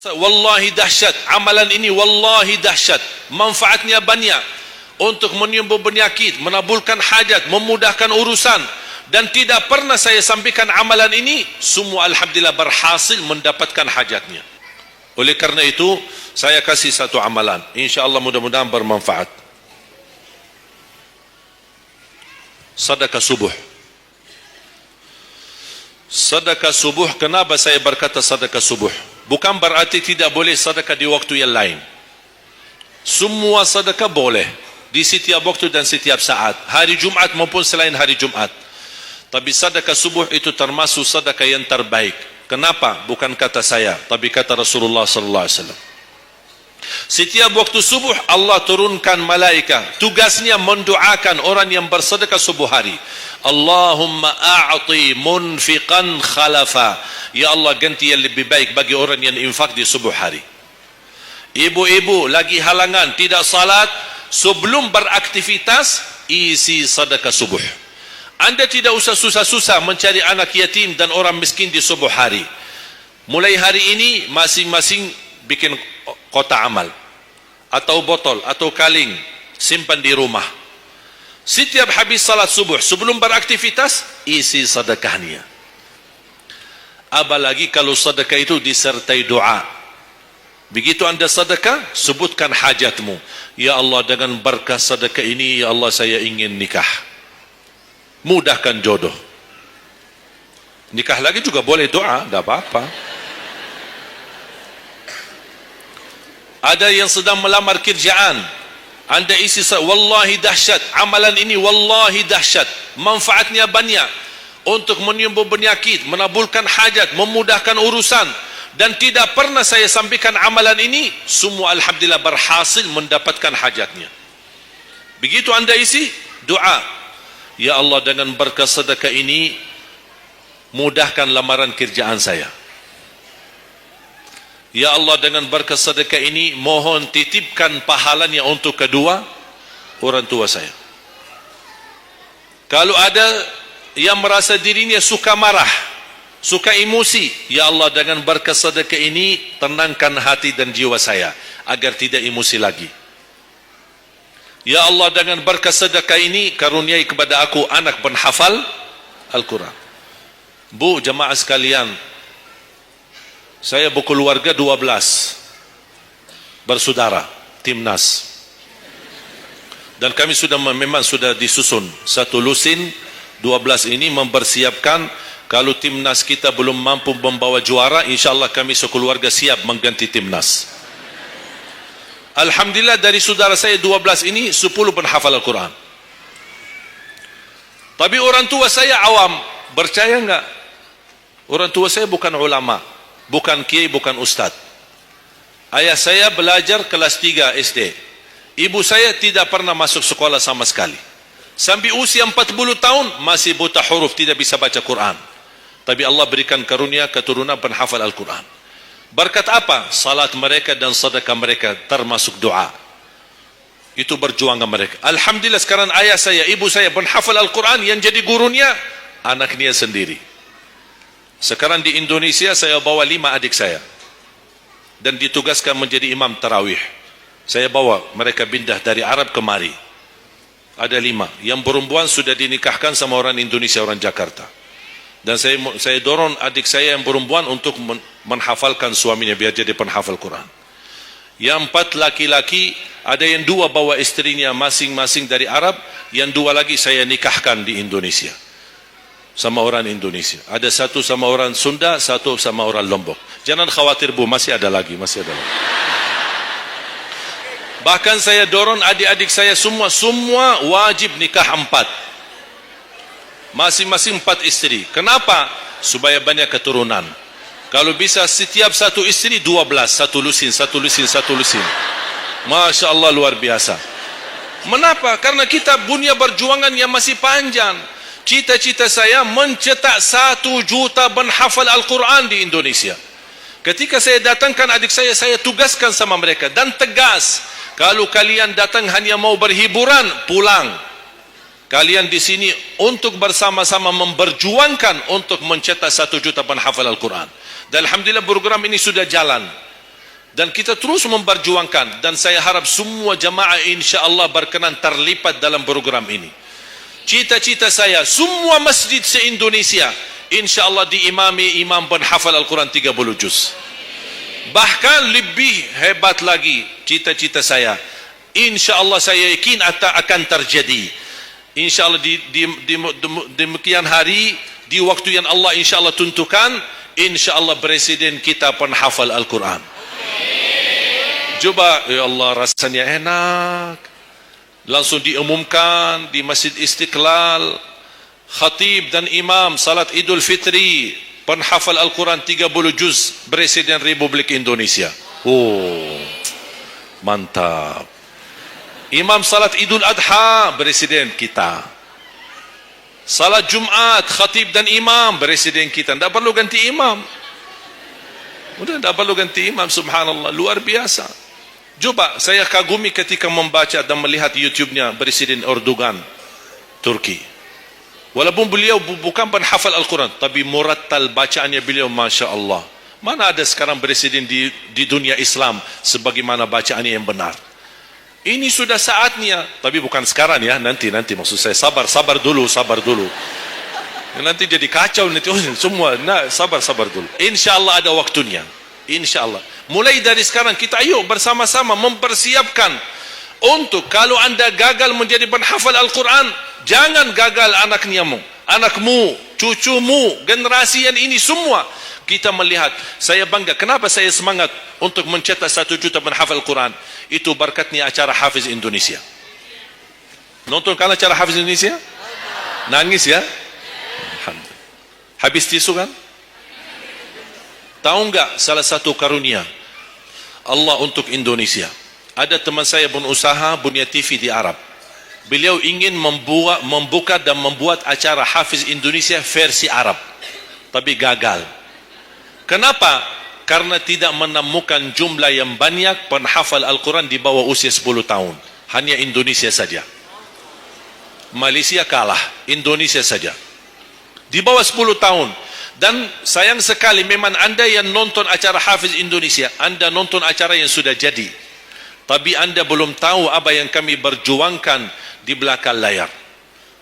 Wallahi dahsyat, amalan ini wallahi dahsyat, manfaatnya banyak untuk menyembuh penyakit, menabulkan hajat, memudahkan urusan, dan tidak pernah saya sampaikan amalan ini, semua alhamdulillah berhasil mendapatkan hajatnya. Oleh karena itu saya kasih satu amalan, insyaallah mudah-mudahan bermanfaat. Sedekah subuh. Sedekah subuh, kenapa saya berkata sedekah subuh? Bukan berarti tidak boleh sedekah di waktu yang lain. Semua sedekah boleh di setiap waktu dan setiap saat, hari Jumat maupun selain hari Jumat. Tapi sedekah subuh itu termasuk sedekah yang terbaik. Kenapa? Bukan kata saya, tapi kata Rasulullah sallallahu alaihi wasallam. Setiap waktu subuh Allah turunkan malaikat, tugasnya mendoakan orang yang bersedekah subuh hari. Allahumma a'ti munfiqan khalafa, ya Allah ganti yang lebih baik bagi orang yang infak di subuh hari. Ibu-ibu lagi halangan tidak salat, sebelum beraktivitas isi sedekah subuh. Anda tidak usah susah-susah mencari anak yatim dan orang miskin di subuh hari. Mulai hari ini masing-masing bikin kotak amal atau botol atau kaling, simpan di rumah. Setiap habis salat subuh sebelum beraktivitas isi sedekahnya. Apalagi kalau sedekah itu disertai doa. Begitu anda sedekah, sebutkan hajatmu. Ya Allah, dengan berkah sedekah ini, ya Allah saya ingin nikah, mudahkan jodoh. Nikah lagi juga boleh doa, tidak apa-apa. Ada yang sedang melamar kerjaan, anda isi wallahi dahsyat, amalan ini wallahi dahsyat, manfaatnya banyak untuk menyembuh penyakit, menabulkan hajat, memudahkan urusan, dan tidak pernah saya sampaikan amalan ini, semua alhamdulillah berhasil mendapatkan hajatnya. Begitu anda isi doa, ya Allah dengan berkah sedekah ini mudahkan lamaran kerjaan saya. Ya Allah dengan berkah sedekah ini mohon titipkan pahalanya untuk kedua orang tua saya. Kalau ada yang merasa dirinya suka marah, suka emosi, ya Allah dengan berkah sedekah ini tenangkan hati dan jiwa saya agar tidak emosi lagi. Ya Allah dengan berkah sedekah ini karuniai kepada aku anak penghafal Al-Quran. Bu, jemaah sekalian, saya berkeluarga 12 bersaudara, timnas, dan kami memang sudah disusun satu lusin. 12 ini mempersiapkan kalau timnas kita belum mampu membawa juara, insyaallah kami sekeluarga siap mengganti timnas. Alhamdulillah dari saudara saya 12 ini 10 penghafal Al-Quran. Tapi orang tua saya awam, percaya enggak? Orang tua saya bukan ulama, bukan kiai, bukan ustaz. Ayah saya belajar kelas 3 SD. Ibu saya tidak pernah masuk sekolah sama sekali. Sampai usia 40 tahun masih buta huruf, tidak bisa baca Quran. Tapi Allah berikan karunia keturunan penghafal Al-Quran. Berkat apa? Salat mereka dan sedekah mereka termasuk doa. Itu perjuangan mereka. Alhamdulillah sekarang ayah saya, ibu saya penghafal Al-Quran, yang jadi gurunya anaknya sendiri. Sekarang di Indonesia saya bawa 5 adik saya dan ditugaskan menjadi imam tarawih. Saya bawa mereka pindah dari Arab kemari. Ada 5. Yang perempuan sudah dinikahkan sama orang Indonesia, orang Jakarta. Dan saya dorong adik saya yang perempuan untuk menghafalkan suaminya biar jadi penghafal Quran. Yang 4 laki-laki, ada yang 2 bawa istrinya masing-masing dari Arab, yang 2 lagi saya nikahkan di Indonesia sama orang Indonesia. Ada 1 sama orang Sunda, 1 sama orang Lombok. Jangan khawatir bu, masih ada lagi. Bahkan saya dorong adik-adik saya semua wajib nikah 4. Masing-masing 4 istri. Kenapa? Supaya banyak keturunan. Kalau bisa setiap satu istri 12, satu lusin. Masya Allah luar biasa. Mengapa? Karena kita punya perjuangan yang masih panjang. Cita-cita saya mencetak 1 juta penghafal Al-Quran di Indonesia. Ketika saya datangkan adik saya tugaskan sama mereka dan tegas, kalau kalian datang hanya mau berhiburan, pulang. Kalian di sini untuk bersama-sama memperjuangkan untuk mencetak 1 juta penghafal Al-Quran. Dan alhamdulillah program ini sudah jalan. Dan kita terus memperjuangkan, dan saya harap semua jamaah insya-Allah berkenan terlibat dalam program ini. Cita-cita saya semua masjid se-Indonesia insya-Allah diimami imam penghafal Al-Quran 30 juz. Bahkan lebih hebat lagi cita-cita saya, insya-Allah saya yakin akan terjadi. InsyaAllah di demikian hari, di waktu yang Allah insyaAllah tentukan, insyaAllah presiden kita penghafal Al-Quran. Coba, ya Allah, rasanya enak. Langsung diumumkan di Masjid Istiqlal, khatib dan imam salat Idul Fitri, penghafal Al-Quran 30 juz, Presiden Republik Indonesia. Oh, mantap. Imam salat Idul Adha, presiden kita. Salat Jumat, khatib dan imam, presiden kita. Tidak perlu ganti imam. Sudah tidak perlu ganti imam, subhanallah, luar biasa. Coba, saya kagumi ketika membaca dan melihat YouTube-nya Presiden Erdogan, Turki. Walaupun beliau bukan penghafal Al-Quran, tapi murattal bacaannya beliau, Masya Allah. Mana ada sekarang presiden di dunia Islam sebagaimana bacaannya yang benar. Ini sudah saatnya, tapi bukan sekarang ya, nanti maksud saya sabar dulu. Nanti jadi kacau nanti semua. Nah, sabar dulu. Insyaallah ada waktunya. Insyaallah. Mulai dari sekarang kita ayo bersama-sama mempersiapkan untuk kalau Anda gagal menjadi penghafal Al-Quran, jangan gagal anakmu, cucumu, generasi yang ini semua. Kita melihat, saya bangga. Kenapa saya semangat untuk mencetak 1 juta penghafal Al-Quran? Itu berkatnya acara Hafiz Indonesia. Nonton kan acara Hafiz Indonesia? Nangis ya? Habis tisu kan? Tahu enggak salah satu karunia Allah untuk Indonesia? Ada teman saya berusaha punya TV di Arab. Beliau ingin membuka dan membuat acara Hafiz Indonesia versi Arab, tapi gagal. Kenapa? Karena tidak menemukan jumlah yang banyak penghafal Al-Quran di bawah usia 10 tahun. Hanya Indonesia saja. Malaysia kalah, Indonesia saja. Di bawah 10 tahun. Dan sayang sekali memang Anda yang nonton acara Hafiz Indonesia, Anda nonton acara yang sudah jadi. Tapi Anda belum tahu apa yang kami berjuangkan di belakang layar.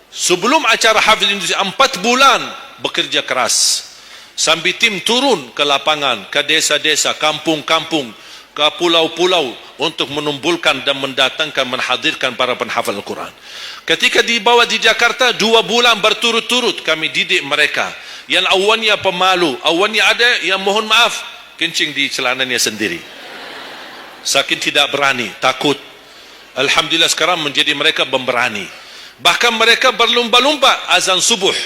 Sebelum acara Hafiz Indonesia, 4 bulan bekerja keras. Sambil tim turun ke lapangan, ke desa-desa, kampung-kampung, ke pulau-pulau untuk menumbulkan dan mendatangkan, menhadirkan para penghafal Al-Quran. Ketika dibawa di Jakarta, 2 bulan berturut-turut kami didik mereka. Yang awalnya pemalu, awalnya ada yang mohon maaf, kencing di celananya sendiri. Saking tidak berani, takut. Alhamdulillah sekarang menjadi mereka pemberani. Bahkan mereka berlumba-lumba azan subuh.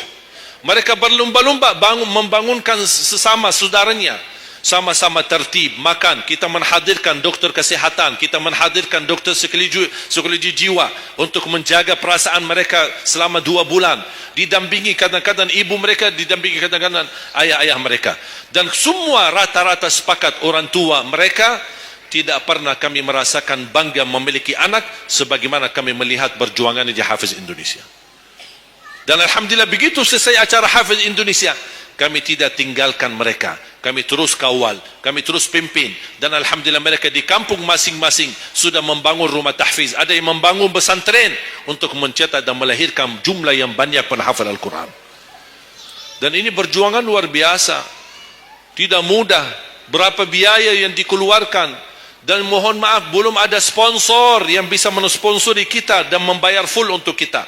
Mereka berlumba-lumba membangunkan sesama saudaranya. Sama-sama tertib, makan. Kita menghadirkan dokter kesehatan. Kita menghadirkan dokter psikologi jiwa untuk menjaga perasaan mereka selama 2 bulan. Didampingi kadang-kadang ibu mereka, didampingi kadang-kadang ayah-ayah mereka. Dan semua rata-rata sepakat orang tua mereka, tidak pernah kami merasakan bangga memiliki anak sebagaimana kami melihat perjuangan di Hafiz Indonesia. Dan alhamdulillah begitu selesai acara Hafiz Indonesia, kami tidak tinggalkan mereka. Kami terus kawal, kami terus pimpin. Dan alhamdulillah mereka di kampung masing-masing sudah membangun rumah tahfiz. Ada yang membangun pesantren untuk mencetak dan melahirkan jumlah yang banyak penghafal Al-Quran. Dan ini perjuangan luar biasa. Tidak mudah. Berapa biaya yang dikeluarkan. Dan mohon maaf, belum ada sponsor yang bisa mensponsori kita dan membayar full untuk kita.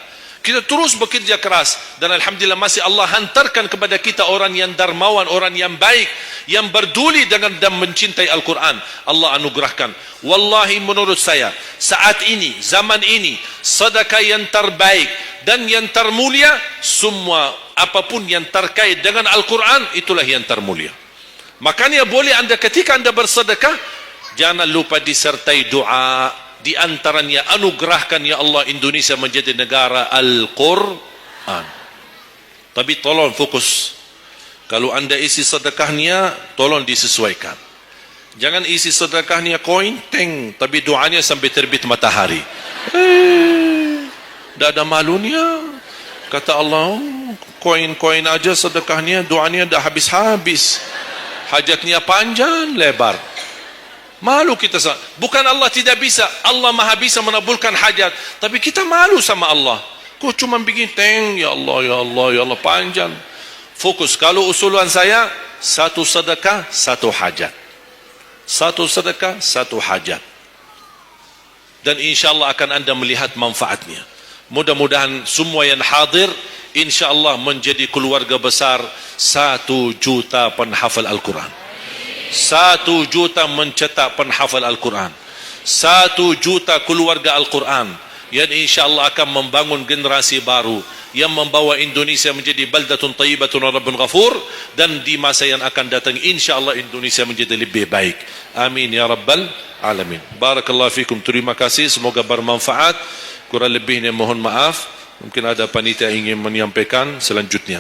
Kita terus bekerja keras dan alhamdulillah masih Allah hantarkan kepada kita orang yang dermawan, orang yang baik, yang berduli dengan dan mencintai Al-Quran. Allah anugerahkan. Wallahi menurut saya, saat ini, zaman ini, sedekah yang terbaik dan yang termulia, semua apapun yang terkait dengan Al-Quran, itulah yang termulia. Makanya boleh Anda ketika Anda bersedekah, jangan lupa disertai doa. Di antaranya anugerahkan ya Allah Indonesia menjadi negara Al-Quran. Tapi tolong fokus. Kalau Anda isi sedekahnya, tolong disesuaikan. Jangan isi sedekahnya koin, teng, tapi doanya sampai terbit matahari. Tidak ada malunya. Kata Allah, koin-koin aja sedekahnya, doanya dah habis-habis. Hajatnya panjang, lebar. Malu kita. Bukan Allah tidak bisa. Allah maha bisa menabulkan hajat. Tapi kita malu sama Allah. Kau cuma bikin teng, ya Allah, ya Allah, ya Allah, panjang. Fokus. Kalau usulan saya, satu sedekah, satu hajat. Satu sedekah, satu hajat. Dan insyaAllah akan anda melihat manfaatnya. Mudah-mudahan semua yang hadir, insyaAllah menjadi keluarga besar 1 juta penghafal Al-Quran. 1 juta mencetak penghafal Al-Quran. 1 juta keluarga Al-Quran yang insyaAllah akan membangun generasi baru yang membawa Indonesia menjadi baldatun tayyibatun wa rabbun ghafur, dan di masa yang akan datang insyaAllah Indonesia menjadi lebih baik. Amin ya rabbal alamin. Barakallahu fikum. Terima kasih, semoga bermanfaat. Kurang lebihnya mohon maaf. Mungkin ada panitia ingin menyampaikan selanjutnya.